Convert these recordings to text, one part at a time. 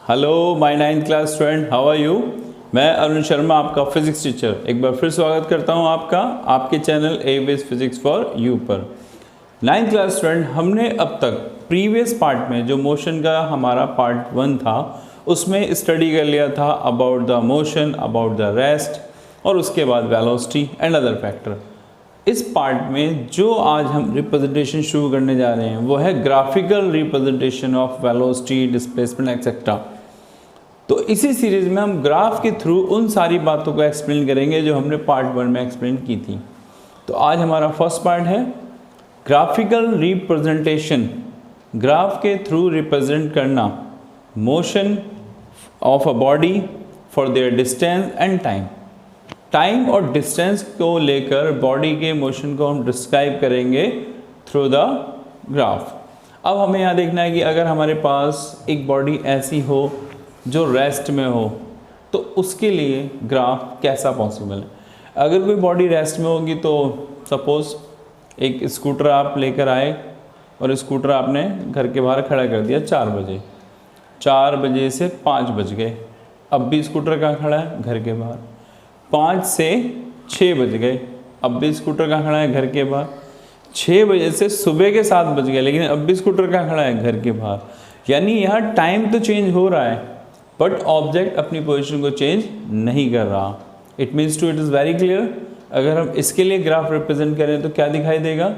Hello my 9th class student, how are you. मैं अरुण शर्मा, आपका physics teacher, एक बार फिर स्वागत करता हूं आपका आपके channel A base physics for you पर। 9th क्लास स्टूडेंट, हमने अब तक प्रीवियस पार्ट में जो मोशन का हमारा पार्ट 1 था उसमें स्टडी कर लिया था about the motion, about the rest और उसके बाद वेलोसिटी एंड अदर फैक्टर। इस पार्ट में जो आज हम रिप्रेजेंटेशन शुरू करने जा रहे हैं वो है graphical representation of velocity, displacement etcetera. तो इसी सीरीज में हम ग्राफ के थ्रू उन सारी बातों को एक्सप्लेन करेंगे जो हमने पार्ट 1 में एक्सप्लेन की थी। तो आज हमारा फर्स्ट पार्ट है ग्राफिकल रिप्रेजेंटेशन, ग्राफ के थ्रू रिप्रेजेंट करना motion of a body for their distance and time. Time और डिस्टेंस को लेकर बॉडी के मोशन को हम डिस्क्राइब करेंगे थ्रू द ग्राफ। अब हमें यहाँ देखना है कि अगर हमारे पास एक बॉडी ऐसी हो जो रेस्ट में हो तो उसके लिए ग्राफ कैसा पॉसिबल है। अगर कोई बॉडी रेस्ट में होगी तो सपोज़ एक स्कूटर आप लेकर आए और स्कूटर आपने घर के बाहर खड़ा कर दिया 4 बजे से 5 बज गए। अब भी स्कूटर कहाँ खड़ा है? घर के बाहर। 5 से 6 बज गए, अब भी स्कूटर कहाँ खड़ा है? घर के बाहर। 6 बजे से सुबह के 7 बज गए, लेकिन अब भी स्कूटर कहाँ खड़ा है? घर के बाहर। यानी यहाँ टाइम तो चेंज हो रहा है बट ऑब्जेक्ट अपनी पोजीशन को चेंज नहीं कर रहा। It means to it is very clear. अगर हम इसके लिए ग्राफ रिप्रेजेंट करें तो क्या दिखाई देगा?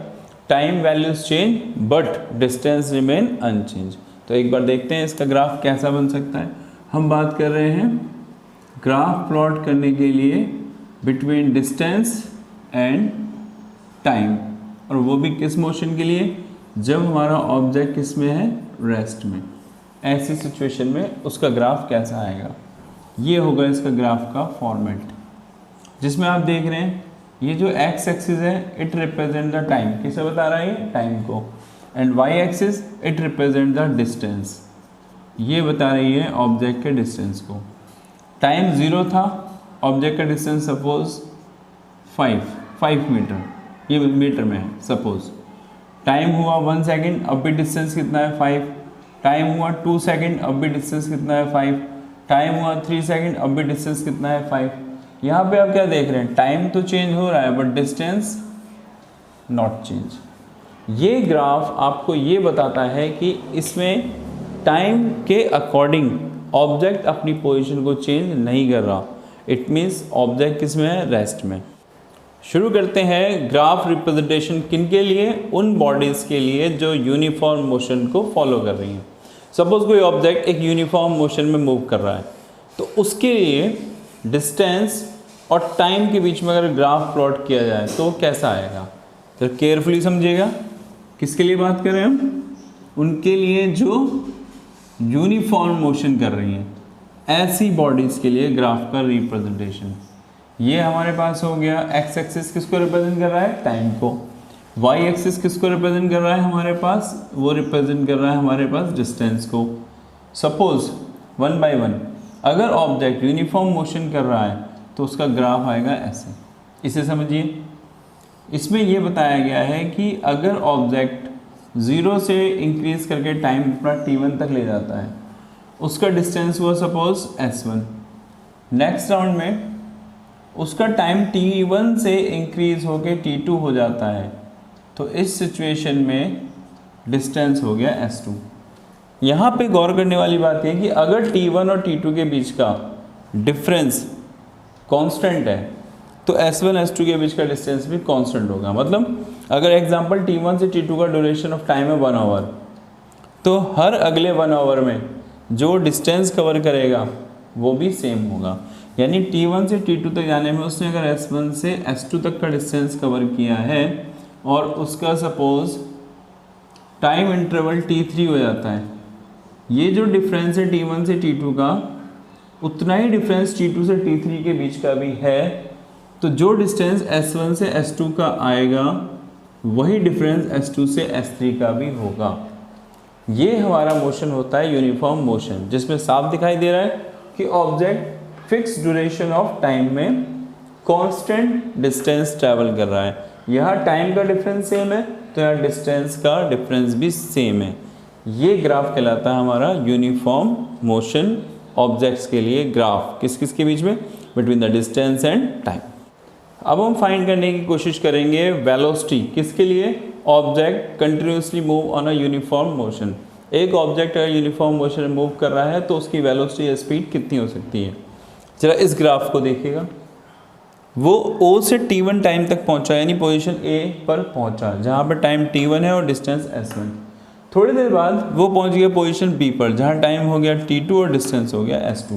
Time values change but distance remain unchange. तो एक बार देखते हैं इसका ग्राफ कैसा बन सकता है। हम बात कर रहे हैं ग्राफ प्लॉट करने के लिए बिटवीन डिस्टेंस एंड टाइम, और वो भी किस मोशन के लिए? जब हमारा ऑब्जेक्ट किस में है? रेस्ट में। ऐसी सिचुएशन में उसका ग्राफ कैसा आएगा? ये होगा इसका ग्राफ का फॉर्मेट, जिसमें आप देख रहे हैं ये जो एक्स एक्सिस है इट रिप्रेजेंट द टाइम। किसे बता रहा है? टाइम को। And Y axis it represent the distance, ये बता रही है ऑब्जेक्ट के डिस्टेंस को। टाइम 0 था, ऑब्जेक्ट का डिस्टेंस सपोज 5 मीटर, ये मीटर में है सपोज। टाइम हुआ 1 सेकेंड, अब भी डिस्टेंस कितना है? 5। टाइम हुआ 2 सेकेंड, अब भी डिस्टेंस कितना है? 5। टाइम हुआ 3 सेकेंड, अब भी डिस्टेंस कितना है? 5। यहाँ पे आप क्या देख रहे हैं? टाइम तो चेंज हो रहा है बट डिस्टेंस नॉट चेंज। ये ग्राफ आपको ये बताता है कि इसमें टाइम के अकॉर्डिंग ऑब्जेक्ट अपनी पोजीशन को चेंज नहीं कर रहा। इट मीन्स ऑब्जेक्ट किस में है? रेस्ट में। शुरू करते हैं ग्राफ रिप्रेजेंटेशन किन के लिए? उन बॉडीज़ के लिए जो यूनिफॉर्म मोशन को फॉलो कर रही हैं। सपोज कोई ऑब्जेक्ट एक यूनिफॉर्म मोशन में मूव कर रहा है तो उसके लिए डिस्टेंस और टाइम के बीच में अगर ग्राफ प्लॉट किया जाए तो कैसा आएगा? तो केयरफुली समझिएगा। किसके लिए बात कर रहे हैं हम? उनके लिए जो यूनिफॉर्म मोशन कर रही हैं, ऐसी बॉडीज़ के लिए ग्राफ का रिप्रेजेंटेशन। ये हमारे पास हो गया। एक्स एक्सिस किसको रिप्रेजेंट कर रहा है? टाइम को। वाई एक्सिस किसको रिप्रेजेंट कर रहा है हमारे पास? वो रिप्रेजेंट कर रहा है हमारे पास डिस्टेंस को। सपोज 1 बाय 1 अगर ऑब्जेक्ट यूनिफॉर्म मोशन कर रहा है तो उसका ग्राफ आएगा ऐसे। इसे समझिए। इसमें यह बताया गया है कि अगर ऑब्जेक्ट 0 से इंक्रीज करके टाइम अपना t1 तक ले जाता है, उसका डिस्टेंस हुआ सपोज s1। नेक्स्ट राउंड में उसका टाइम t1 से इंक्रीज होके t2 हो जाता है, तो इस सिचुएशन में डिस्टेंस हो गया s2। यहाँ पे गौर करने वाली बात है कि अगर t1 और t2 के बीच का डिफरेंस कांस्टेंट है तो s1 s2 के बीच का डिस्टेंस भी कांस्टेंट होगा। मतलब अगर एग्जांपल t1 से t2 का ड्यूरेशन ऑफ टाइम है 1 आवर, तो हर अगले 1 आवर में जो डिस्टेंस कवर करेगा वो भी सेम होगा। यानी t1 से t2 तक जाने में उसने अगर s1 से s2 तक का डिस्टेंस कवर किया है और उसका सपोज टाइम इंटरवल t3 हो जाता है, ये जो डिफरेंस है t1 से t2 का उतना ही डिफरेंस t2 से t3 के बीच का भी है, तो जो डिस्टेंस s1 से s2 का आएगा वही डिफरेंस s2 से s3 का भी होगा। ये हमारा मोशन होता है यूनिफॉर्म मोशन, जिसमें साफ दिखाई दे रहा है कि object fix duration of time में कांस्टेंट डिस्टेंस ट्रैवल कर रहा है। यहाँ टाइम का डिफरेंस सेम है तो यहाँ डिस्टेंस का डिफरेंस भी सेम है। ये ग्राफ कहलाता है हमारा यूनिफॉर्म मोशन ऑब्जेक्ट्स के लिए ग्राफ। किस किस के बीच में? Between the distance and time. अब हम फाइंड करने की कोशिश करेंगे वेलोसिटी। किसके लिए? Object continuously move on a uniform motion. एक ऑब्जेक्ट अगर यूनिफॉर्म मोशन में मूव कर रहा है तो उसकी वेलोसिटी या स्पीड कितनी हो सकती है? जरा इस ग्राफ को देखिएगा। वो O से T1 टाइम तक पहुंचा, यानी पोजीशन A पर पहुंचा, जहां पर टाइम T1 है और डिस्टेंस S1। थोड़ी देर बाद वो पहुंच गया पोजीशन B पर, जहां टाइम हो गया T2 और डिस्टेंस हो गया S2।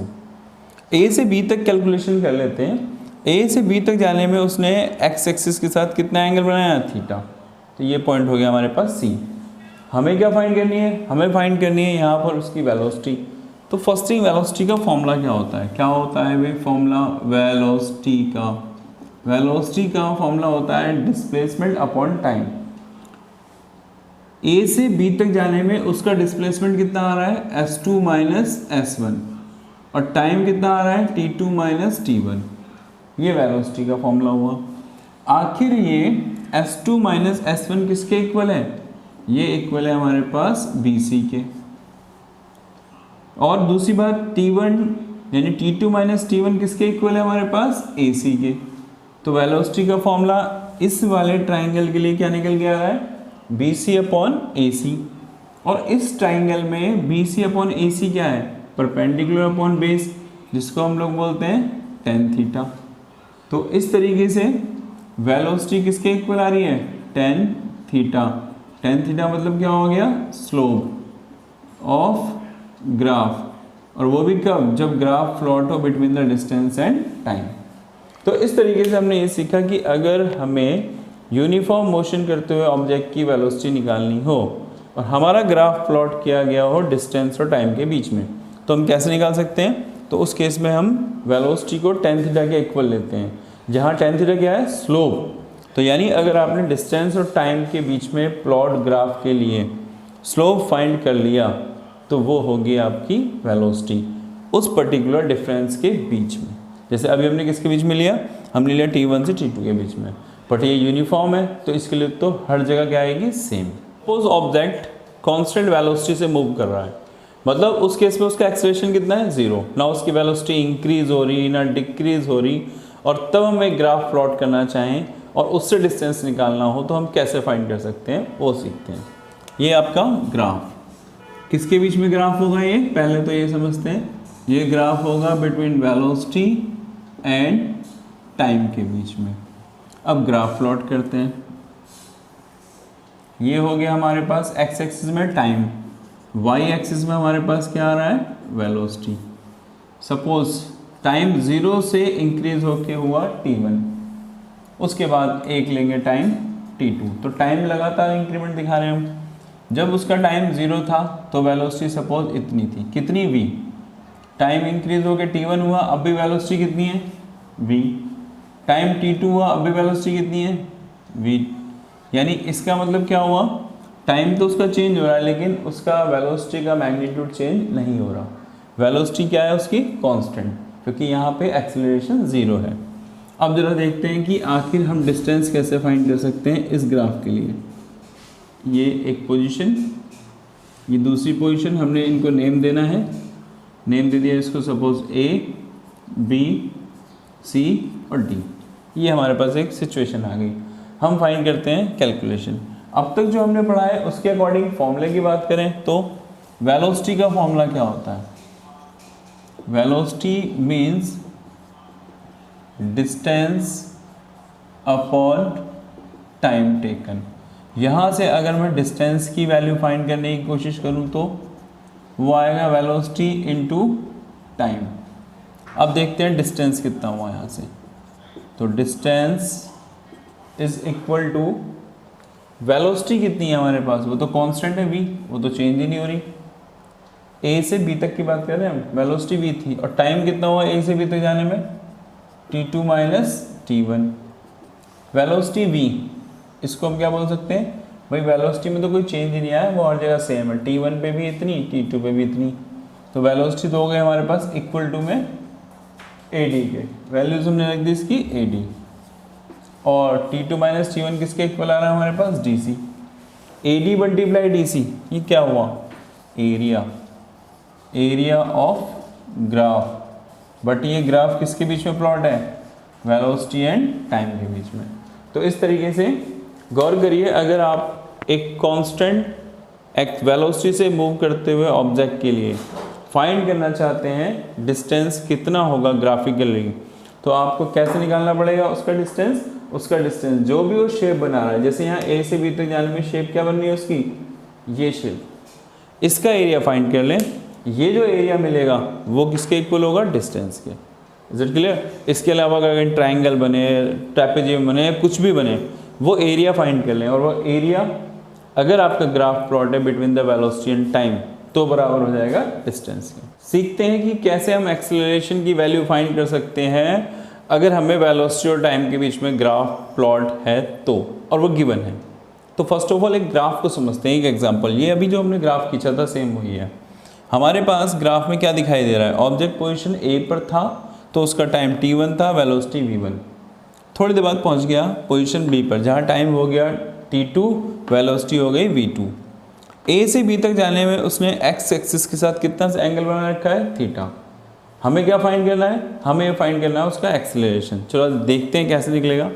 A से B तक कैलकुलेशन कर लेते हैं। A से B तक जाने में उसने एक्स एक्सिस के साथ कितना एंगल बनाया? थीटा। तो ये पॉइंट हो गया हमारे पास C। हमें क्या फाइंड करनी है? हमें फाइंड करनी है यहाँ पर उसकी वेलोसिटी। तो फर्स्ट थिंग, वेलोसिटी का फॉर्मूला क्या होता है? क्या होता है भाई फॉर्मूला वेलोसिटी का? वेलोसिटी का फॉर्मूला होता है डिस्प्लेसमेंट अपॉन टाइम। A से B तक जाने में उसका डिस्प्लेसमेंट कितना आ रहा है? S2 माइनस S1, और टाइम कितना आ रहा है? T2 minus T1। ये वेलोसिटी का फॉर्मूला हुआ। आखिर ये S2 माइनस S1 किसके इक्वल है? ये इक्वल है हमारे पास BC के। और दूसरी बात, T1 यानी T2 माइनस T1 किसके इक्वल है? हमारे पास AC के। तो वेलोसिटी का फॉर्मूला इस वाले ट्राइंगल के लिए क्या निकल के आ रहा है? BC upon AC। और इस ट्राइंगल में BC अपॉन AC क्या है? परपेंडिकुलर अपॉन बेस, जिसको हम लोग बोलते हैं tan थीटा। तो इस तरीके से वेलोसिटी किसके इक्वल आ रही है? tan theta. tan थीटा मतलब क्या हो गया? स्लोप ऑफ ग्राफ, और वो भी कब? जब ग्राफ प्लॉट हो between the distance and time. तो इस तरीके से हमने ये सीखा कि अगर हमें यूनिफॉर्म मोशन करते हुए ऑब्जेक्ट की वेलोसिटी निकालनी हो और हमारा ग्राफ प्लॉट किया गया हो डिस्टेंस और टाइम के बीच में, तो हम कैसे निकाल सकते हैं? तो उस केस में हम वेलोसिटी को tan थीटा के इक्वल लेते हैं, जहाँ tan थीटा क्या है? स्लोप। तो यानी अगर आपने डिस्टेंस और टाइम के बीच में प्लॉट ग्राफ के लिए स्लोप फाइंड कर लिया तो वो होगी आपकी वेलोसिटी उस पर्टिकुलर डिफरेंस के बीच में। जैसे अभी हमने किसके बीच में लिया? हमने लिया T1 से T2 के बीच में, बट ये यूनिफॉर्म है तो इसके लिए तो हर जगह क्या आएगी? Same. Suppose object constant velocity से मूव कर रहा है, मतलब उस केस में उसका एक्सेलरेशन कितना है? 0। ना उसकी वेलोसिटी इंक्रीज हो रही ना डिक्रीज हो रही, और तब हम एक ग्राफ प्लॉट करना चाहें और उससे डिस्टेंस निकालना हो तो हम कैसे फाइंड कर सकते हैं वो सीखते हैं। ये आपका ग्राफ किसके बीच में ग्राफ होगा? ये पहले तो ये समझते हैं, ये ग्राफ होगा बिटवीन वेलोसिटी एंड टाइम के बीच में। अब ग्राफ प्लॉट करते हैं। ये हो गया हमारे पास एक्स एक्सिस में टाइम, वाई एक्सिस में हमारे पास क्या आ रहा है? वेलोसिटी। सपोज टाइम 0 से इंक्रीज होके हुआ T1, उसके बाद एक लेंगे टाइम T2, तो टाइम लगातार इंक्रीमेंट दिखा रहे हैं हम। जब उसका टाइम 0 था तो वेलोसिटी सपोज इतनी थी, कितनी? v। टाइम इंक्रीज होकर T1 हुआ, अब भी वेलोसिटी कितनी है? v। टाइम T2 हुआ, अब भी वेलोसिटी कितनी है? v। यानी इसका मतलब क्या हुआ? टाइम तो उसका चेंज हो रहा है लेकिन उसका वेलोसिटी का मैग्नीट्यूड चेंज नहीं हो रहा। वेलोसिटी क्या है उसकी? कांस्टेंट, क्योंकि यहाँ पे एक्सेलरेशन 0 है। अब जरा देखते हैं कि आखिर हम डिस्टेंस कैसे फाइंड कर सकते हैं इस ग्राफ के लिए। ये एक पोजीशन, ये दूसरी पोजीशन, हमने इनको नेम देना है। नेम दे दिया इसको सपोज A, B, C और D। ये हमारे पास एक सिचुएशन आ गई। हम फाइंड करते हैं कैलकुलेशन। अब तक जो हमने पढ़ा है उसके अकॉर्डिंग फॉर्मूले की बात करें तो वेलोसिटी का फॉर्मूला क्या होता है? Velocity means distance upon time taken. यहाँ से अगर मैं डिस्टेंस की वैल्यू फाइंड करने की कोशिश करूँ तो वो आएगा वेलोसिटी इनटू टाइम। अब देखते हैं डिस्टेंस कितना हुआ यहाँ से। तो distance is equal to velocity कितनी है हमारे पास? वो तो कांस्टेंट है v, वो तो चेंज ही नहीं हो रही। A से B तक की बात कर रहे हैं हम, वेलोसिटी v थी, और टाइम कितना हुआ A से B तक जाने में? T2 minus T1। Velocity v, इसको हम क्या बोल सकते हैं? भाई वेलोसिटी में तो कोई चेंज ही नहीं आया, वो हर जगह सेम है। T1 पे भी इतनी, T2 पे भी इतनी, तो वेलोसिटी तो हो गए हमारे पास इक्वल टू में AD के। वैल्यूज हमने रख दी इसकी AD, और T2 माइनस T1 किसके इक्वल आ रहा है हमारे पास? DC। AD मल्टीप्लाई DC, ये क्या हुआ? एरिया ऑफ ग्राफ, बट ये ग्राफ किसके बीच में प्लॉट है, वेलोसिटी एंड टाइम के बीच में। तो इस तरीके से गौर करिए, अगर आप एक कांस्टेंट वेलोसिटी से मूव करते हुए ऑब्जेक्ट के लिए फाइंड करना चाहते हैं डिस्टेंस कितना होगा ग्राफिकली, तो आपको कैसे निकालना पड़ेगा उसका डिस्टेंस जो भी वो शेप बना रहा है, जैसे यहाँ ए से बी तक जाने में शेप क्या बननी है उसकी, ये शेप, इसका एरिया फाइंड कर लें। ये जो एरिया मिलेगा वो किसके इक्वल होगा, डिस्टेंस के। Is it clear? इसके अलावा अगर ट्राइंगल बने, ट्रेपेजियम बने, कुछ भी बने, वो एरिया फाइंड कर लें, और वो एरिया अगर आपका ग्राफ प्लॉट है between the velocity and time तो बराबर हो जाएगा डिस्टेंस के। सीखते हैं कि कैसे हम एक्सेलरेशन की वैल्यू फाइंड कर सकते हैं अगर हमें वेलोसिटी और टाइम के बीच में ग्राफ प्लॉट है तो, और वो गिवन है। तो फर्स्ट ऑफ ऑल एक ग्राफ को समझते हैं, एक एग्जांपल। ये अभी जो हमने ग्राफ खींचा था सेम वही है। हमारे पास ग्राफ में क्या दिखाई दे रहा है, ऑब्जेक्ट पोजीशन ए पर था तो उसका टाइम t1 था, वेलोसिटी v1। थोड़ी देर बाद पहुंच गया पोजीशन बी पर जहाँ टाइम हो गया t2, वेलोसिटी हो गई v2। ए से बी तक जाने में उसने x एक्सिस के साथ कितना एंगल बना रखा है, थीटा। हमें क्या फाइंड करना है, हमें फाइंड करना है उसका एक्सेलरेशन। चलो देखते हैं कैसे निकलेगा।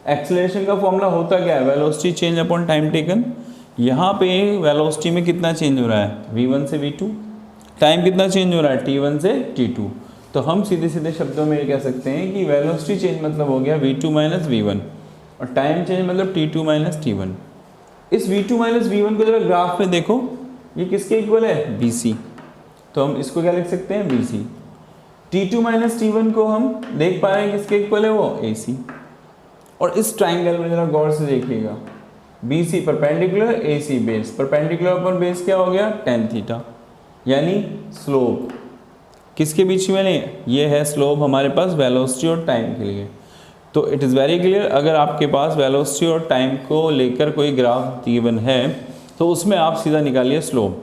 एक्सेलरेशन का फॉर्मूला होता क्या है, velocity change upon time taken. यहाँ पे वेलोसिटी में कितना चेंज हो रहा है, v1 से v2। टाइम कितना चेंज हो रहा है, t1 से t2। तो हम सीधे सीधे शब्दों में ये कह सकते हैं कि वेलोसिटी चेंज मतलब हो गया v2 माइनस v1, और टाइम चेंज मतलब t2 माइनस t1। इस v2 माइनस v1 को जरा ग्राफ में देखो, ये किसके इक्वल है, bc। तो हम इसको क्या लिख सकते हैं, bc। t2 माइनस t1 को हम देख पा रहे हैं किसके इक्वल है, वो ac। और इस ट्राइंगल में जरा गौर से देखिएगा, bc perpendicular, ac base. Perpendicular upon base क्या हो गया, tan थीटा, यानी स्लोप किसके बीच में नहीं, ये है स्लोप हमारे पास वेलोसिटी और टाइम के लिए। तो इट इज़ वेरी क्लियर, अगर आपके पास वेलोसिटी और टाइम को लेकर कोई ग्राफ गिवन है तो उसमें आप सीधा निकालिए स्लोप,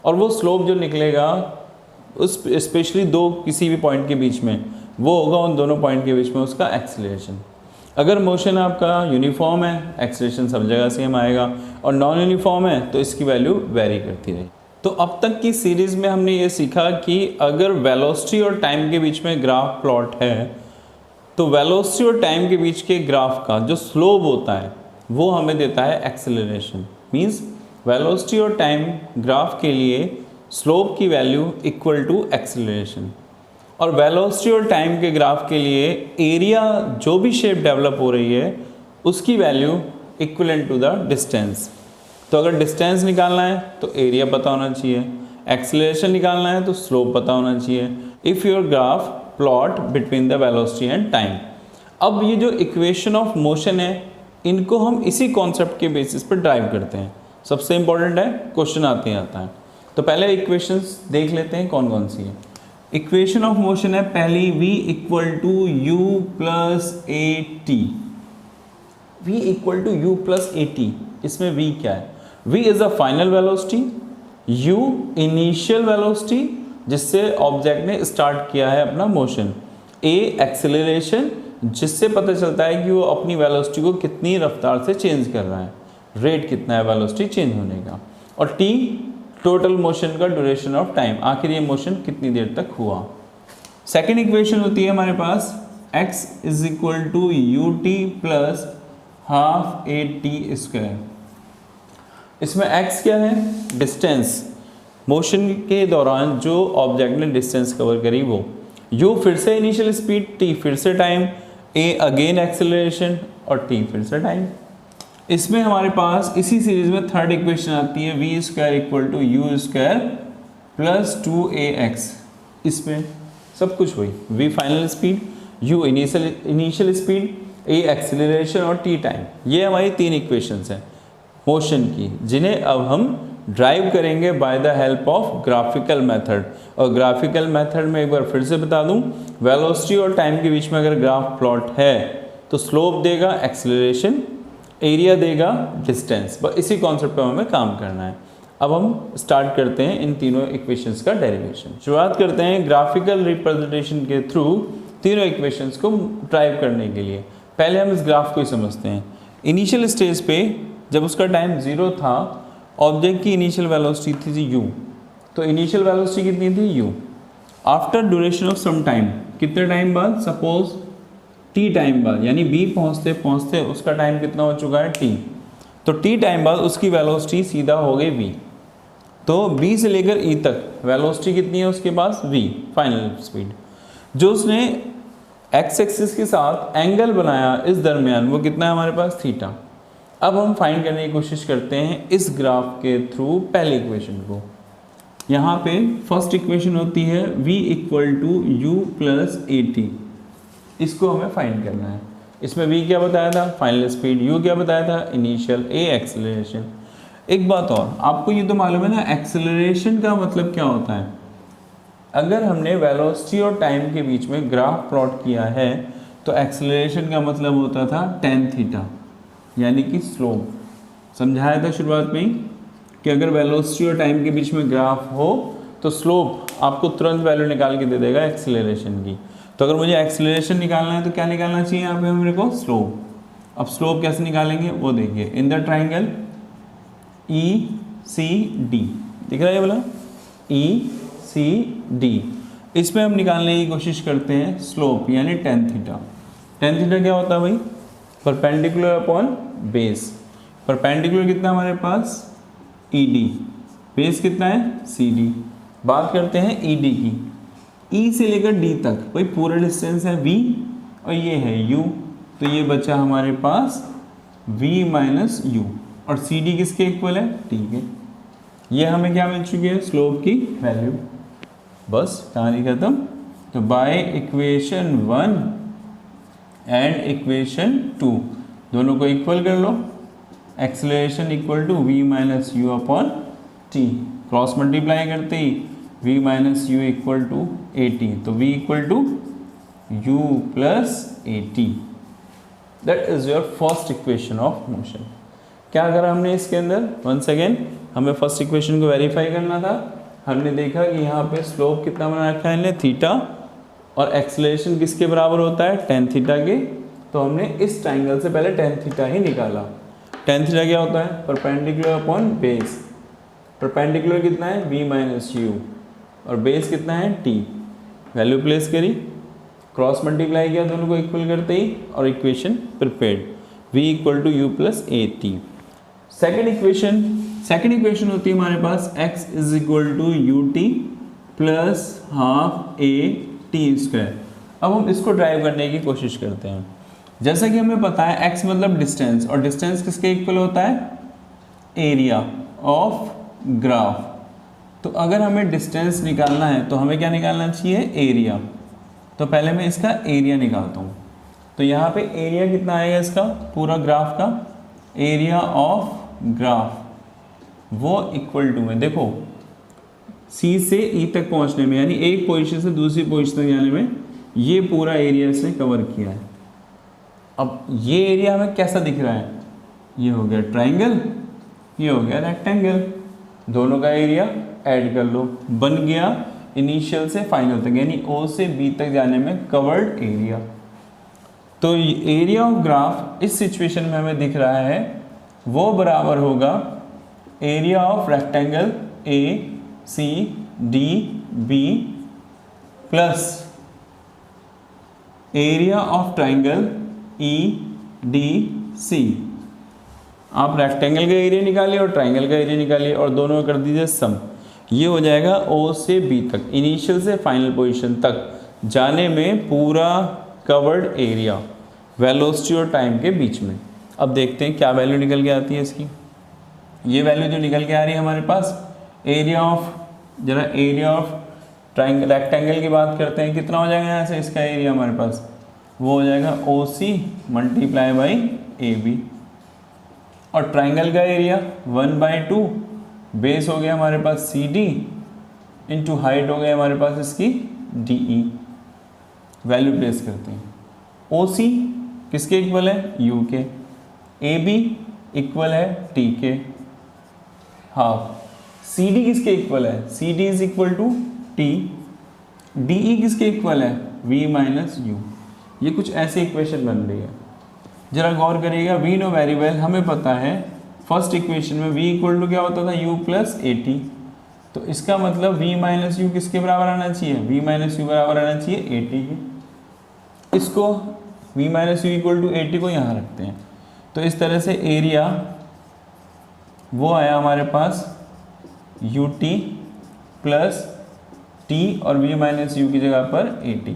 और वो स्लोप जो निकलेगा उस स्पेशली दो किसी भी पॉइंट के बीच में, वो होगा उन दोनों पॉइंट के बीच में उसका एक्सेलरेशन। अगर मोशन आपका यूनिफॉर्म है, एक्सेलरेशन सब जगह सेम आएगा, और नॉन यूनिफॉर्म है तो इसकी वैल्यू वेरी करती रहेगी। तो अब तक की सीरीज़ में हमने ये सीखा कि अगर वेलोसिटी और टाइम के बीच में ग्राफ प्लॉट है तो वेलोसिटी और टाइम के बीच के ग्राफ का जो स्लोप होता है वो हमें देता है एक्सेलरेशन। मींस वेलोसिटी और टाइम ग्राफ के लिए स्लोप की वैल्यू इक्वल टू एक्सेलरेशन, और वेलोसिटी और टाइम के ग्राफ के लिए एरिया जो भी शेप डेवलप हो रही है उसकी value equivalent to the distance. तो अगर डिस्टेंस निकालना है तो एरिया पता होना चाहिए, एक्सेलरेशन निकालना है तो स्लोप पता होना चाहिए। If your graph plot between the velocity and time. अब ये जो इक्वेशन ऑफ मोशन है इनको हम इसी कॉन्सेप्ट के बेसिस पर ड्राइव करते हैं। सबसे इंपॉर्टेंट है, क्वेश्चन आते ही आता है। तो पहले इक्वेशंस देख लेते हैं कौन कौन सी है। इक्वेशन ऑफ मोशन है पहली, v equal to U plus A T. v equal to U plus A T, इसमें v क्या है, v is a final velocity, u initial velocity जिससे ऑब्जेक्ट ने स्टार्ट किया है अपना मोशन, a एक्सेलरेशन जिससे पता चलता है कि वो अपनी वेलोसिटी को कितनी रफ्तार से चेंज कर रहा है, रेट कितना है वेलोसिटी चेंज होने का, और t टोटल मोशन का ड्यूरेशन ऑफ टाइम, आखिर ये मोशन कितनी देर तक हुआ। सेकेंड इक्वेशन होती है हमारे पास x is equal to U T plus half A T square. इसमें x क्या है, डिस्टेंस, मोशन के दौरान जो ऑब्जेक्ट ने डिस्टेंस कवर करी वो, u फिर से इनिशियल स्पीड, t फिर से टाइम, a अगेन एक्सेलरेशन और t फिर से टाइम। इसमें हमारे पास इसी सीरीज में थर्ड इक्वेशन आती है v square equal to U square plus 2ax। इसमें सब कुछ वही, v final speed, u initial speed, a acceleration और t टाइम। ये हमारी तीन इक्वेशंस हैं मोशन की, जिन्हें अब हम ड्राइव करेंगे by the help of graphical method. और ग्राफिकल मेथड में एक बार फिर से बता दूं, वेलोसिटी और टाइम के बीच में अगर ग्राफ प्लॉट है तो स्लोप देगा एक्सेलरेशन, एरिया देगा डिस्टेंस। बस इसी कॉन्सेप्ट पर हमें काम करना है। अब हम स्टार्ट करते हैं इन तीनों इक्वेशंस का डेरिवेशन। शुरुआत करते हैं ग्राफिकल रिप्रेजेंटेशन के थ्रू तीनों इक्वेशंस को ड्राइव करने के लिए। पहले हम इस ग्राफ को ही समझते हैं। इनिशियल स्टेज पे जब उसका टाइम 0 था, ऑब्जेक्ट की इनिशियल वेलोसिटी थी u, तो इनिशियल वेलोसिटी कितनी थी u। After duration of some time, कितने टाइम बाद, सपोज t टाइम बाद, यानी b पहुंचते पहुंचते उसका टाइम कितना हो चुका है t, तो t टाइम बाद उसकी वेलोसिटी सीधा हो गई v। तो b से लेकर e तक वेलोसिटी कितनी है उसके पास v, फाइनल स्पीड। जो उसने x एक्सिस के साथ एंगल बनाया इस दरमियान वो कितना है हमारे पास, थीटा। अब हम फाइंड करने की कोशिश करते हैं इस ग्राफ के थ्रू पहले इक्वेशन को। यहाँ पे फर्स्ट इक्वेशन होती है v equal to U plus A T, इसको हमें फाइंड करना है। इसमें v क्या बताया था, फाइनल स्पीड, u क्या बताया था, इनिशियल, a एक्सेलरेशन। एक बात और, आपको ये तो मालूम है ना एक्सेलरेशन का मतलब क्या होता है। अगर हमने वेलोसिटी और टाइम के बीच में ग्राफ प्लॉट किया है तो एक्सेलरेशन का मतलब होता था tan थीटा, यानी कि स्लोप। समझाया था शुरुआत में ही कि अगर वेलोसिटी और टाइम के बीच में ग्राफ हो तो स्लोप आपको तुरंत वैल्यू निकाल के दे देगा एक्सेलरेशन की। तो अगर मुझे एक्सेलरेशन निकालना है तो क्या निकालना चाहिए यहाँ पे मेरे को, स्लोप। अब स्लोप कैसे निकालेंगे वो देखिए, in the triangle E C D, दिख रहा है बोला ई सी डी, इसमें हम निकालने की कोशिश करते हैं स्लोप यानी tan थीटा। tan थीटा क्या होता है भाई, परपेंडिकुलर अपॉन बेस। परपेंडिकुलर कितना हमारे पास, ED, बेस कितना है CD। बात करते हैं ED की, E से लेकर D तक भाई पूरा डिस्टेंस है V और ये है U, तो ये बचा हमारे पास V माइनस U, और CD किसके इक्वल है, T के। ये हमें क्या मिल चुकी है, स्लोप की वैल्यू। बस कहानी खत्म। तो बाय इक्वेशन 1 एंड इक्वेशन 2 दोनों को इक्वल कर लो। Acceleration equal to v minus U upon T, cross multiply करते ही v minus U equal to A T, तो v equal to U plus A T. That is your first equation of motion. क्या करा हमने इसके अंदर, once again हमें first equation को वेरीफाई करना था। हमने देखा कि यहाँ पे स्लोप कितना बना रखा है इन्हें, थीटा, और एक्सेलरेशन किसके बराबर होता है, tan थीटा के। तो हमने इस ट्राइंगल से पहले tan थीटा ही निकाला। tan थीटा क्या होता है, परपेंडिकुलर अपॉन बेस। परपेंडिकुलर कितना है, v माइनस यू, और बेस कितना है t। वैल्यू प्लेस करी, क्रॉस मल्टीप्लाई किया दोनों को इक्वल करते ही, और equation prepared, v equal to U plus A T. Second equation होती है हमारे पास x is equal to U T plus half A T square. अब हम इसको ड्राइव करने की कोशिश करते हैं। जैसा कि हमें पता है x मतलब डिस्टेंस, और डिस्टेंस किसके इक्वल होता है, एरिया ऑफ ग्राफ। तो अगर हमें डिस्टेंस निकालना है तो हमें क्या निकालना चाहिए, एरिया। तो पहले मैं इसका एरिया निकालता हूँ। तो यहाँ पे एरिया कितना आएगा इसका, पूरा ग्राफ का एरिया ऑफ ग्राफ, वो इक्वल टू में, देखो C से E तक पहुँचने में, यानी एक पोजीशन से दूसरी पोजीशन तक जाने में ये पूरा एरिया इसने कवर किया है। अब ये एरिया हमें कैसा दिख रहा है, ये हो गया ट्राइंगल, ये हो गया रेक्टेंगल, दोनों का एरिया ऐड कर लो, बन गया इनिशियल से फाइनल तक, यानी O से B तक जाने में कवर्ड एरिया। तो एरिया ऑफ ग्राफ इस सिचुएशन में हमें दिख रहा है वो बराबर होगा area of rectangle A C D B plus area of triangle E D C. आप रेक्टेंगल का एरिया निकालिए और ट्राइंगल का एरिया निकालिए और दोनों कर दीजिए सम। ये हो जाएगा ओ से बी तक, इनिशियल से फाइनल पोजीशन तक जाने में पूरा कवर्ड एरिया वेलोसिटी और टाइम के बीच में। अब देखते हैं क्या वैल्यू निकल के आती है इसकी। ये वैल्यू जो निकल के आ रही है हमारे पास, एरिया ऑफ, जरा एरिया ऑफ ट्राइंगल रेक्टेंगल की बात करते हैं, कितना हो जाएगा यहाँ से इसका एरिया हमारे पास, वो हो जाएगा ओ C multiply by A B, और ट्राइंगल का एरिया 1/2 बेस हो गया हमारे पास सी डी इंटू हाइट हो गया हमारे पास इसकी डी ई। वैल्यू प्लेस करते हैं, ओ सी किसके इक्वल है, यू के, ए बी इक्वल है टी के हाफ, सी डी किसके इक्वल है, C D is equal to T, D E किसके इक्वल है, वी माइनस यू। ये कुछ ऐसी इक्वेशन बन रही है, जरा गौर करिएगा। वी नो वेरी वेल, हमें पता है फर्स्ट इक्वेशन में v इक्वल टू क्या होता था, u प्लस ए टी, तो इसका मतलब v माइनस यू किसके बराबर आना चाहिए, v माइनस यू बराबर आना चाहिए 80 के। इसको v minus U equal to 80 को यहाँ रखते हैं, तो इस तरह से एरिया वो आया हमारे पास यू टी प्लस टी और v माइनस यू की जगह पर 80।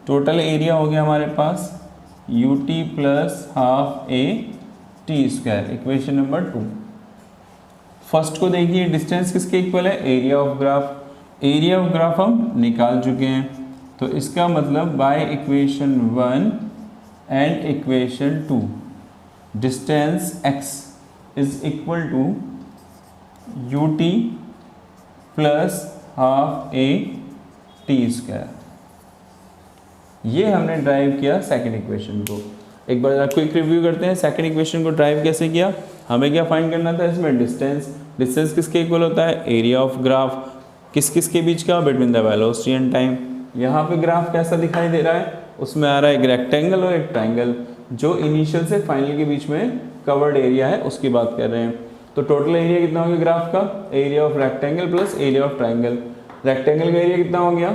टोटल एरिया हो गया हमारे पास U T plus half A T square, equation number 2। First को देखिए, डिस्टेंस किसके इक्वल है, area of graph. Area of graph हम निकाल चुके हैं, तो इसका मतलब by equation 1 and equation 2 distance x is equal to U T plus half A T square. ये हमने ड्राइव किया सेकंड इक्वेशन को। एक बार क्विक रिव्यू करते हैं, सेकंड इक्वेशन को ड्राइव कैसे किया। हमें क्या फाइंड करना था इसमें, डिस्टेंस। डिस्टेंस किसके इक्वल होता है, एरिया ऑफ ग्राफ। किस किस के बीच का, between the velocity and time. यहाँ पे ग्राफ कैसा दिखाई दे रहा है, उसमें आ रहा है एक रेक्टेंगल और एक ट्राइंगल, जो इनिशियल से फाइनल के बीच में कवर्ड एरिया है उसकी बात कर रहे हैं। तो टोटल एरिया कितना हो गया ग्राफ का, area of rectangle plus area of triangle. Rectangle का एरिया कितना हो गया,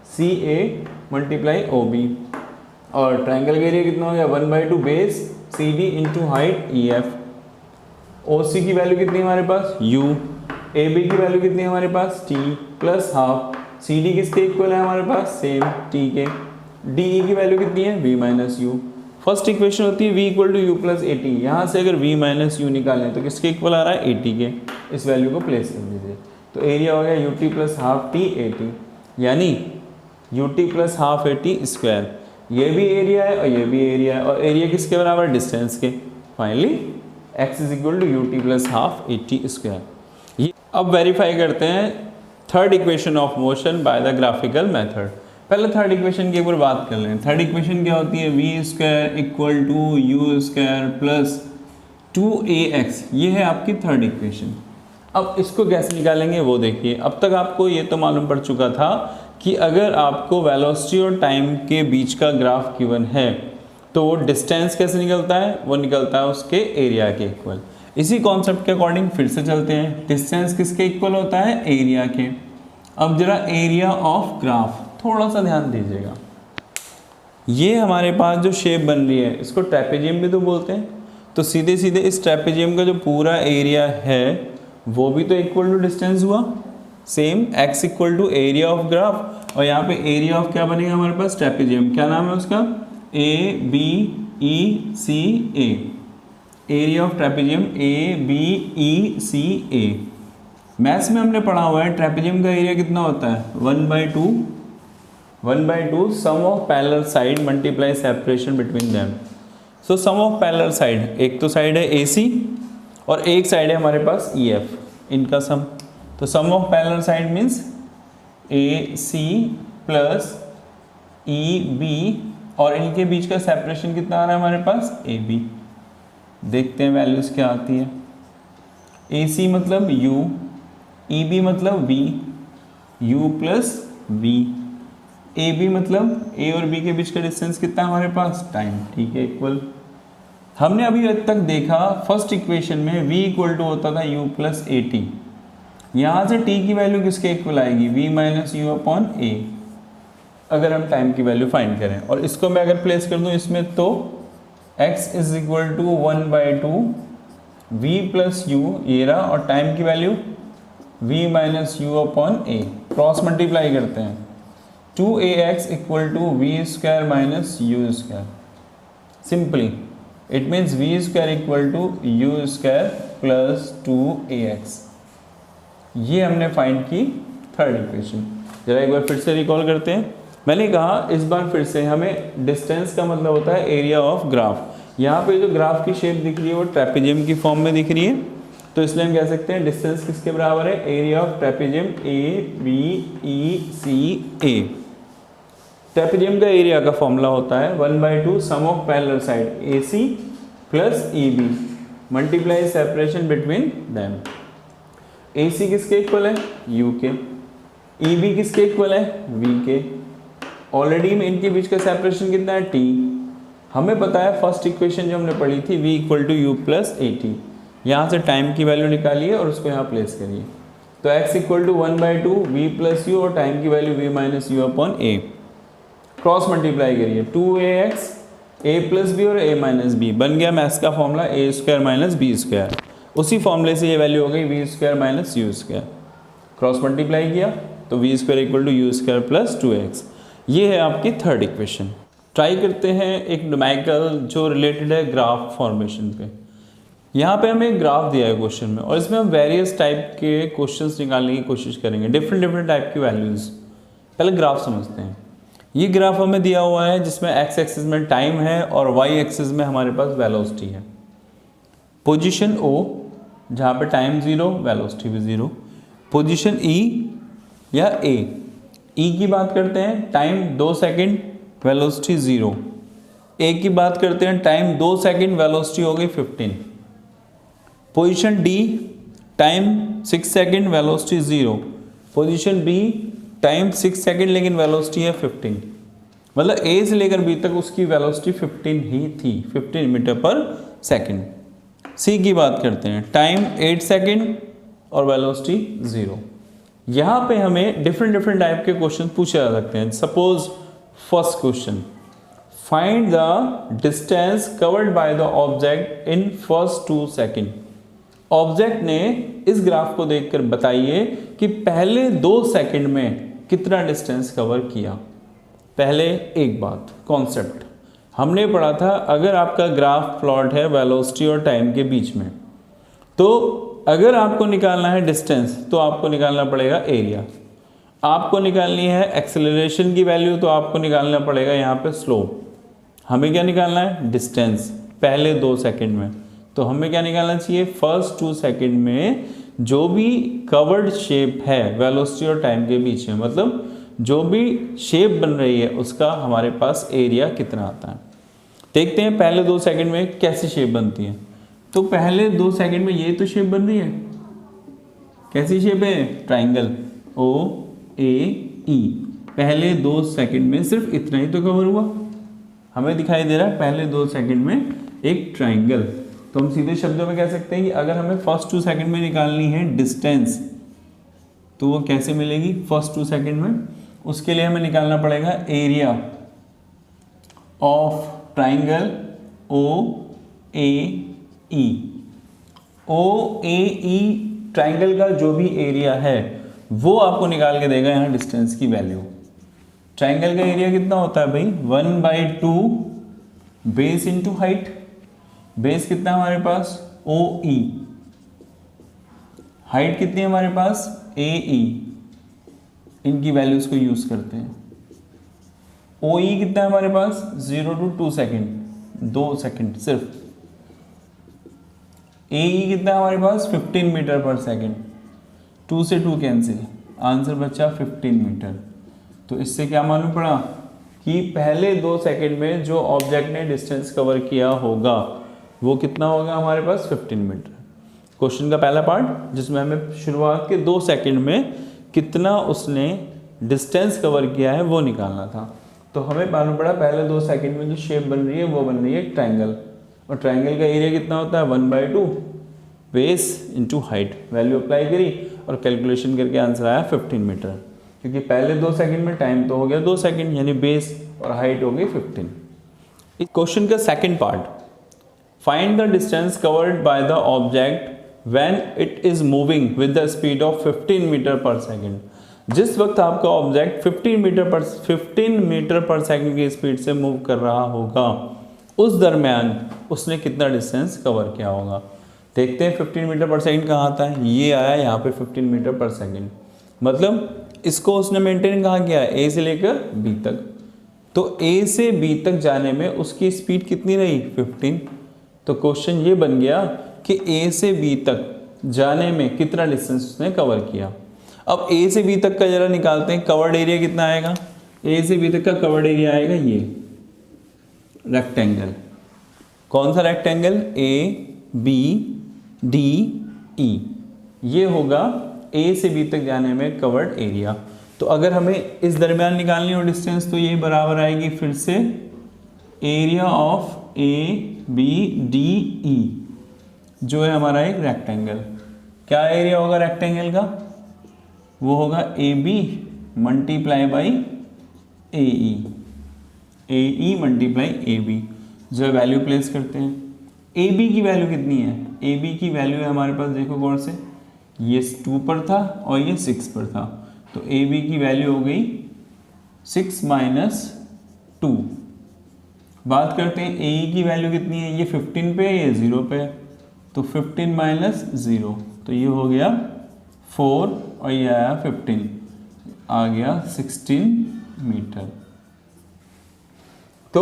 C A multiply O B, और ट्राइंगल का एरिया कितना हो गया 1/2 base C D into height E F. O C की वैल्यू कितनी है हमारे पास, यू। ए बी की वैल्यू कितनी है हमारे पास, T plus half. C D किसके इक्वल है हमारे पास, सेम टी के। डी ई की वैल्यू कितनी है, V minus U. First equation होती है v equal to U plus A T. यहाँ से अगर v माइनस यू निकालें तो किसके इक्वल आ रहा है, ए टी के। इस वैल्यू को प्लेस कर दीजिए, तो एरिया हो गया U T plus half T A T, यानी U T plus half A T square. ये भी एरिया है और ये भी एरिया है, और एरिया किसके बराबर, डिस्टेंस के। Finally x is equal to U T plus half A T square. ये अब वेरीफाई करते हैं third equation of motion by the graphical method. पहले थर्ड इक्वेशन की एक बार बात कर लें। थर्ड इक्वेशन क्या होती है, V square equal to U square plus 2ax। ये है आपकी थर्ड इक्वेशन। अब इसको कैसे निकालेंगे वो देखिए। अब तक आपको ये तो मालूम पड़ चुका था कि अगर आपको वेलोसिटी और टाइम के बीच का ग्राफ गिवन है तो वो डिस्टेंस कैसे निकलता है, वो निकलता है उसके एरिया के इक्वल। इसी कॉन्सेप्ट के अकॉर्डिंग फिर से चलते हैं। डिस्टेंस किसके इक्वल होता है, एरिया के। अब जरा एरिया ऑफ ग्राफ थोड़ा सा ध्यान दीजिएगा। ये हमारे पास जो शेप बन रही है इसको ट्रेपेजियम भी तो बोलते हैं, तो सीधे सीधे इस ट्रेपेजियम का जो पूरा एरिया है वो भी तो इक्वल टू डिस्टेंस हुआ। Same x equal to area of graph, और यहाँ पे एरिया ऑफ क्या बनेगा हमारे पास, ट्रेपेजियम। क्या नाम है उसका, A B E C A. Area of trapezium A B E C A. Maths में हमने पढ़ा हुआ है ट्रेपेजियम का एरिया कितना होता है, 1/2 sum of parallel side multiply separation between them. So sum of parallel side, एक तो साइड है AC और एक साइड है हमारे पास EF, इनका सम। तो sum of parallel side means AC plus EB, और इनके बीच का सेपरेशन कितना आ रहा है हमारे पास, AB। देखते हैं वैल्यूज क्या आती है। AC मतलब U, EB मतलब V, U plus V। AB मतलब A और B के बीच का डिस्टेंस कितना है हमारे पास, टाइम, ठीक है, इक्वल। हमने अभी तक देखा फर्स्ट इक्वेशन में v इक्वल टू होता था u प्लस ए टी। यहाँ से t की वैल्यू किसके इक्वल आएगी, v माइनस यू अपॉन ए, अगर हम टाइम की वैल्यू फाइंड करें। और इसको मैं अगर प्लेस कर दूँ इसमें तो x is equal to 1/2 v plus U ये रहा, और टाइम की value v minus U upon A. Cross multiply करते हैं, 2ax equal to V square minus U square. Simply it means V square equal to U square plus 2ax। ये हमने find की third equation. जरा एक बार फिर से रिकॉल करते हैं। मैंने कहा इस बार फिर से हमें डिस्टेंस का मतलब होता है एरिया ऑफ ग्राफ। यहाँ पे जो ग्राफ की शेप दिख रही है वो ट्रेपेजियम की फॉर्म में दिख रही है, तो इसलिए हम कह सकते हैं डिस्टेंस किसके बराबर है, area of trapezium A B E C A. Trapezium का एरिया का फॉर्मूला होता है 1/2 sum of parallel side AC plus EB multiply separation between them. AC किसके इक्वल है, U के। EB किसके इक्वल है, V के। ऑलरेडी में इनके बीच का सेपरेशन कितना है, T। हमें पता है फर्स्ट इक्वेशन जो हमने पढ़ी थी v equal to U plus A T. यहाँ से टाइम की वैल्यू निकालिए और उसको यहाँ प्लेस करिए, तो x equal to 1/2 v plus U और टाइम की value v minus U upon A. Cross multiply करिए 2ax a प्लस बी और a माइनस बी, बन गया मैथ्स का formula a square minus B square. उसी फॉर्मूले से ये वैल्यू हो गई v square minus U square. Cross multiply किया तो v square equal to U square plus 2x। ये है आपकी थर्ड इक्वेशन। ट्राई करते हैं एक न्यूमेरिकल जो रिलेटेड है ग्राफ फॉर्मेशन पे। यहाँ पे हमें एक ग्राफ दिया है क्वेश्चन में और इसमें हम वेरियस टाइप के क्वेश्चंस निकालने की कोशिश करेंगे, डिफरेंट टाइप की वैल्यूज़। पहले ग्राफ समझते हैं। ये ग्राफ हमें दिया हुआ है जिसमें x एक्सिस में टाइम है और y एक्सिस में हमारे पास वेलोसिटी है। पोजीशन O जहाँ पे टाइम 0 वेलोसिटी भी 0, पोजीशन E या A, E की बात करते हैं टाइम 2 सेकेंड वेलोसिटी 0, A की बात करते हैं टाइम 2 सेकेंड वेलोसिटी हो गई 15, position D time 6 second velocity 0, position B time 6 second लेकिन वेलोसिटी है 15। मतलब A से लेकर B तक उसकी वेलोसिटी 15 ही थी, 15 मीटर पर सेकेंड। C की बात करते हैं टाइम 8 सेकेंड और वेलोसिटी 0। यहाँ पे हमें डिफरेंट टाइप के क्वेश्चन पूछे जा सकते हैं। Suppose first question, find the distance covered by the object in first 2 second. Object ने इस ग्राफ को देखकर बताइए कि पहले 2 सेकेंड में कितना डिस्टेंस कवर किया। पहले एक बात, कॉन्सेप्ट हमने पढ़ा था, अगर आपका ग्राफ प्लॉट है वेलोसिटी और टाइम के बीच में, तो अगर आपको निकालना है डिस्टेंस तो आपको निकालना पड़ेगा एरिया। आपको निकालनी है एक्सेलरेशन की वैल्यू तो आपको निकालना पड़ेगा यहाँ पे स्लोप। हमें क्या निकालना है? डिस्टेंस पहले 2 सेकेंड में। तो हमें क्या निकालना चाहिए? फर्स्ट 2 सेकेंड में जो भी कवर्ड शेप है वेलोसिटी और टाइम के बीच में, मतलब जो भी शेप बन रही है उसका हमारे पास एरिया कितना आता है। देखते हैं पहले 2 सेकेंड में कैसी शेप बनती है। तो पहले 2 सेकेंड में ये तो शेप बन रही है, कैसी शेप है? Triangle OAE। पहले 2 सेकेंड में सिर्फ इतना ही तो कवर हुआ, हमें दिखाई दे रहा है पहले 2 सेकेंड में एक ट्राइंगल। तो हम सीधे शब्दों में कह सकते हैं कि अगर हमें फर्स्ट 2 सेकेंड में निकालनी है डिस्टेंस तो वो कैसे मिलेगी? फर्स्ट 2 सेकेंड में उसके लिए हमें निकालना पड़ेगा area of triangle OAE। OAE triangle का जो भी एरिया है वो आपको निकाल के देगा यहाँ डिस्टेंस की वैल्यू। ट्राइंगल का एरिया कितना होता है भाई? 1/2 बेस इंटू हाइट। बेस कितना है हमारे पास? OE। हाइट कितनी है हमारे पास? AE। इनकी वैल्यूज को यूज करते हैं। OE कितना है हमारे पास? 0 to 2 सेकेंड, 2 सेकेंड सिर्फ। AE कितना है हमारे पास? 15 मीटर पर सेकेंड। 2 से 2 कैंसिल, आंसर बचा 15 मीटर। तो इससे क्या मालूम पड़ा कि पहले 2 सेकेंड में जो ऑब्जेक्ट ने डिस्टेंस कवर किया होगा वो कितना होगा हमारे पास? 15 मीटर। क्वेश्चन का पहला पार्ट जिसमें हमें शुरुआत के 2 सेकेंड में कितना उसने डिस्टेंस कवर किया है वो निकालना था। तो हमें मालूम पड़ा पहले 2 सेकेंड में जो शेप बन रही है वो बन रही है ट्राइंगल, और ट्राइंगल का एरिया कितना होता है? 1/2 base into height. Value apply करी और कैलकुलेशन करके आंसर आया 15 मीटर, क्योंकि पहले 2 सेकेंड में टाइम तो हो गया 2 सेकेंड, यानी बेस और हाइट हो गई 15। इस क्वेश्चन का second part, find the distance covered by the object when it is moving with the speed of 15 metre per second. जिस वक्त आपका ऑब्जेक्ट 15 मीटर पर सेकेंड की स्पीड से मूव कर रहा होगा उस दरमियान उसने कितना डिस्टेंस कवर किया होगा। देखते हैं 15 मीटर पर सेकेंड कहाँ आता है? ये आया यहाँ पे 15 मीटर पर सेकेंड, मतलब इसको उसने मेंटेन कहाँ किया है? A से लेकर B तक। तो A से B तक जाने में उसकी स्पीड कितनी रही? 15। तो क्वेश्चन ये बन गया कि A से B तक जाने में कितना डिस्टेंस उसने कवर किया। अब A से B तक का जरा निकालते हैं, कवर्ड एरिया कितना आएगा? A से B तक का कवर्ड एरिया आएगा ये रेक्टेंगल। कौन सा रेक्टेंगल? ABDE। ये होगा A से B तक जाने में कवर्ड एरिया। तो अगर हमें इस दरमियान निकालनी हो डिस्टेंस तो ये बराबर आएगी फिर से एरिया ऑफ ABDE जो है हमारा एक रेक्टेंगल। क्या एरिया होगा रेक्टेंगल का? वो होगा A B multiply by A E multiply A B. जो वैल्यू प्लेस करते हैं, ए बी की वैल्यू कितनी है, ए बी की वैल्यू है हमारे पास, देखो कौन से, ये 2 पर था और ये 6 पर था, तो ए बी की वैल्यू हो गई 6 माइनस 2। बात करते हैं ए की वैल्यू कितनी है, ये 15 पे है, ये 0 पे है, तो 15 माइनस 0, तो ये हो गया 4 और ये आया 15, आ गया 16 मीटर। तो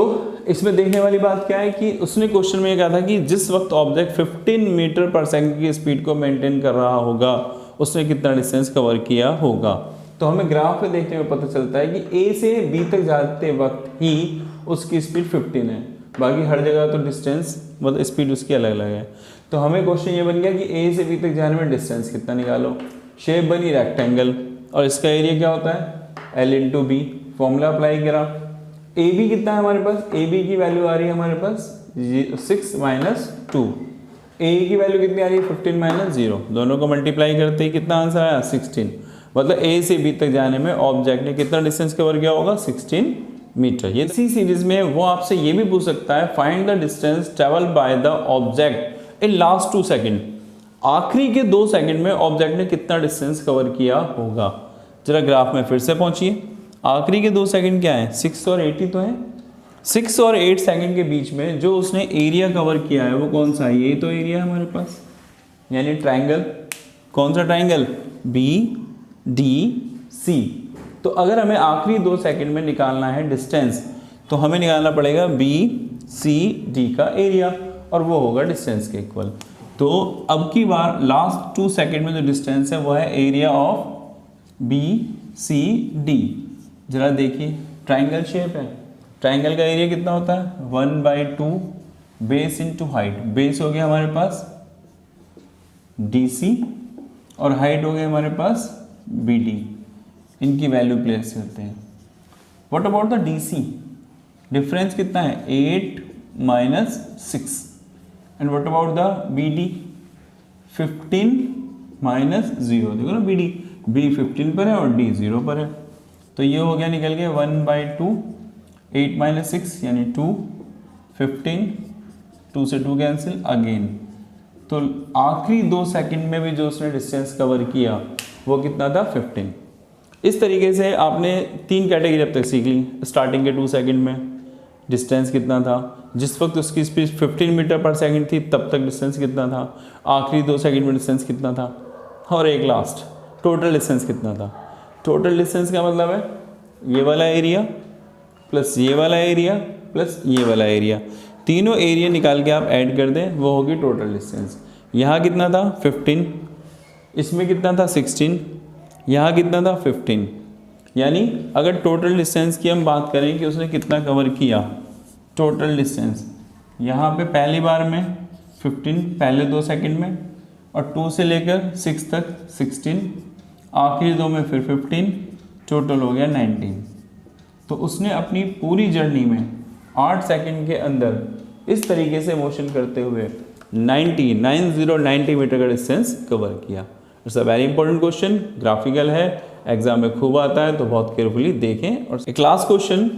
इसमें देखने वाली बात क्या है कि उसने क्वेश्चन में कहा था कि जिस वक्त ऑब्जेक्ट 15 मीटर पर सेकंड की स्पीड को मेंटेन कर रहा होगा उसने कितना डिस्टेंस कवर किया होगा। तो हमें ग्राफ में देखने में पता चलता है कि ए से बी तक जाते वक्त ही उसकी स्पीड 15 है, बाकी हर जगह तो डिस्टेंस मतलब स्पीड उसकी अलग अलग है। तो हमें क्वेश्चन ये बन गया कि ए से बी तक जाने में डिस्टेंस कितना निकालो। शेप बनी रेक्टेंगल और इसका एरिया क्या होता है, L into B. Formula apply करा, ए बी कितना है हमारे पास, ए बी की वैल्यू आ रही है हमारे पास 6 माइनस 2, ए की वैल्यू कितनी आ रही है 15 माइनस 0, दोनों को मल्टीप्लाई करते ही कितना आंसर आया 16। मतलब ए से बी तक जाने में ऑब्जेक्ट ने कितना डिस्टेंस कवर किया होगा 16 मीटर। ये इसी सीरीज में वो आपसे ये भी पूछ सकता है find the distance travel by the object in last 2 second. आखिरी के 2 सेकंड में ऑब्जेक्ट ने कितना डिस्टेंस कवर किया होगा। जरा ग्राफ में फिर से पहुंचिए, आखिरी के 2 सेकंड क्या है, 6 और 8 ही तो है। 6 और 8 सेकंड के बीच में जो उसने एरिया कवर किया है वो कौन सा है, ये तो एरिया है हमारे पास, यानी ट्राइंगल। कौन सा ट्राइंगल, बी डी सी। तो अगर हमें आखिरी 2 सेकंड में निकालना है डिस्टेंस तो हमें निकालना पड़ेगा बी सी डी का एरिया और वो होगा डिस्टेंस के इक्वल। तो अब की बार लास्ट 2 सेकंड में जो डिस्टेंस है वो है area of B C D. जरा देखिए ट्राइंगल शेप है, ट्राइंगल का एरिया कितना होता है 1/2 बेस इंटू हाइट। बेस हो गया हमारे पास DC और हाइट हो गया हमारे पास BD। इनकी वैल्यू प्लेस करते हैं। What about the DC, difference कितना है 8 minus 6। And what about the BD 15 minus 0। देखो ना BD, B 15 पर है और D 0 पर है, तो ये हो गया निकल गया 1/2 8 माइनस 6 यानी 2 15 2 से 2 कैंसिल अगेन। तो आखिरी 2 सेकंड में भी जो उसने डिस्टेंस कवर किया वो कितना था 15। इस तरीके से आपने 3 कैटेगरी अब तक सीख ली। स्टार्टिंग के 2 सेकंड में डिस्टेंस कितना था, जिस वक्त उसकी स्पीड 15 मीटर पर सेकंड थी तब तक डिस्टेंस कितना था, आखिरी 2 सेकंड में डिस्टेंस कितना था, और एक लास्ट टोटल डिस्टेंस कितना था। टोटल डिस्टेंस का मतलब है ये वाला एरिया प्लस ये वाला एरिया प्लस ये वाला एरिया, तीनों एरिया निकाल के आप ऐड कर दें वो होगी टोटल डिस्टेंस। यहाँ कितना था 15, इसमें कितना था 16, यहाँ कितना था 15। यानी अगर टोटल डिस्टेंस की हम बात करें कि उसने कितना कवर किया, टोटल डिस्टेंस यहाँ पे पहली बार में 15 पहले 2 सेकंड में और 2 से लेकर 6 तक 16, आखिरी 2 में फिर 15, टोटल हो गया 19। तो उसने अपनी पूरी जर्नी में 8 सेकंड के अंदर इस तरीके से मोशन करते हुए 90 मीटर का डिस्टेंस कवर किया। It's a very important question, graphical है, एग्जाम में खूब आता है तो बहुत केयरफुली देखें। और एक last question,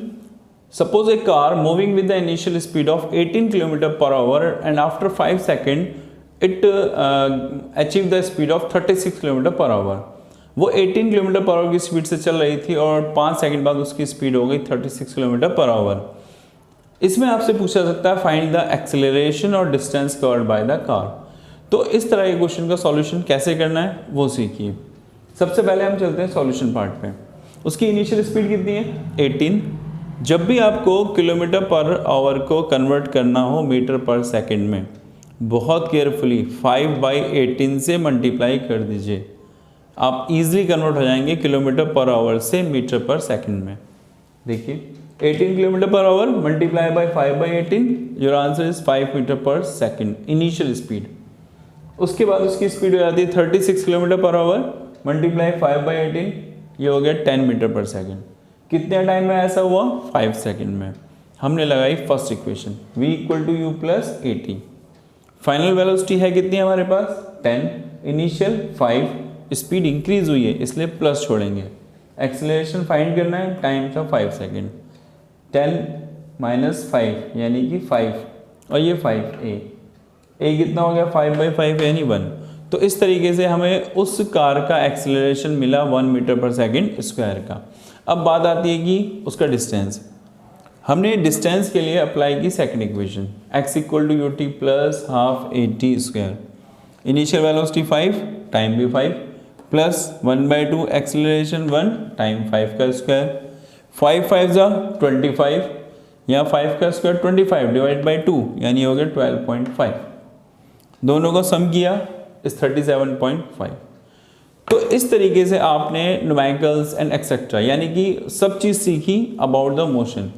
suppose A car moving with the initial speed of 18 km/h and after 5 second it achieve the speed of 36 km/h। वो 18 km/h की स्पीड से चल रही थी और 5 सेकंड बाद उसकी स्पीड हो गई 36 km/h। इसमें आपसे पूछा सकता है फाइंड द एक्सेलरेशन और distance covered by the car. तो इस तरह के क्वेश्चन का सॉल्यूशन कैसे करना है वो सीखिए। सबसे पहले हम चलते हैं सॉल्यूशन पार्ट पे। उसकी इनिशियल स्पीड कितनी है 18। जब भी आपको km/h को कन्वर्ट करना हो मीटर पर सेकंड में, बहुत केयरफुली 5/18 से मल्टीप्लाई कर दीजिए, आप इजीली कन्वर्ट हो जाएंगे km/h से मीटर पर सेकंड में। देखिए 18 km/h multiply by 5/18, your answer is 5 metre per second initial speed. उसके बाद उसकी स्पीड हो जाती है 36 km/h मल्टीप्लाई 5/18, ये हो गया 10 मीटर पर सेकंड। कितने टाइम में ऐसा हुआ 5 सेकंड में। हमने लगाई first equation v = u + at। Final velocity है कितनी हमारे पास 10, इनिशियल 5, स्पीड इंक्रीज हुई है इसलिए प्लस छोड़ेंगे। एक्सेलरेशन फाइंड करना है, टाइम था 5 सेकेंड, 10 - 5 यानी कि 5 और ये 5 ए कितना हो गया 5/5 यानी 1। तो इस तरीके से हमें उस कार का एक्सेलरेशन मिला 1 मीटर पर सेकेंड स्क्वायर का। अब बात आती है कि उसका डिस्टेंस। हमने डिस्टेंस के लिए अप्लाई की second equation, x = ut + ½ at²। Initial velocity 5, time भी 5, प्लस 1/2 एक्सेलरेशन 1, टाइम 5 का स्क्वायर, 5 5 जा 25, यहाँ 5 का स्क्वायर 25 / 2 यानी हो गया 12.5। दोनों को सम किया इस 37.5। तो इस तरीके से आपने न्यूमेरिकल्स एंड एक्सेट्रा यानी कि सब चीज़ सीखी अबाउट द मोशन।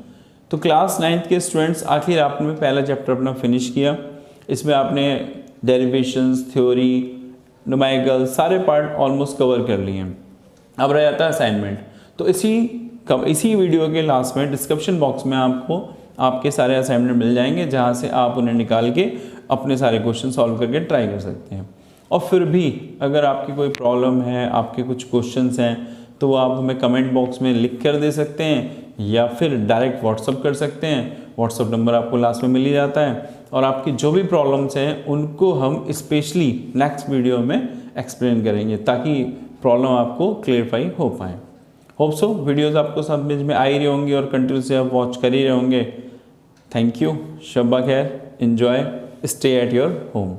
तो क्लास 9th के स्टूडेंट्स आखिर आपने पहला चैप्टर अपना फिनिश किया। इसमें आपने डेरिवेशंस, थ्योरी, न्यूमेरिकल्स सारे पार्ट ऑलमोस्ट कवर कर लिए हैं। अब रह जाता है असाइनमेंट। तो इसी वीडियो के लास्ट में डिस्क्रिप्शन बॉक्स में आपको आपके सारे असाइनमेंट मिल जाएंगे, जहाँ से आप उन्हें निकाल के अपने सारे क्वेश्चन सॉल्व करके ट्राई कर सकते हैं। और फिर भी अगर आपकी कोई प्रॉब्लम है, आपके कुछ क्वेश्चंस हैं, तो वो आप हमें कमेंट बॉक्स में लिख कर दे सकते हैं या फिर डायरेक्ट व्हाट्सअप कर सकते हैं। व्हाट्सअप नंबर आपको लास्ट में मिल ही जाता है। और आपकी जो भी प्रॉब्लम्स हैं उनको हम स्पेशली नेक्स्ट वीडियो में एक्सप्लेन करेंगे ताकि प्रॉब्लम आपको क्लियरफाई हो पाए। होप सो वीडियोस आपको समझ में आ ही रही होंगी और कंटिन्यूसली आप वॉच कर ही रहे होंगे। थैंक यू, शब्बा खैर, enjoy, stay at your home.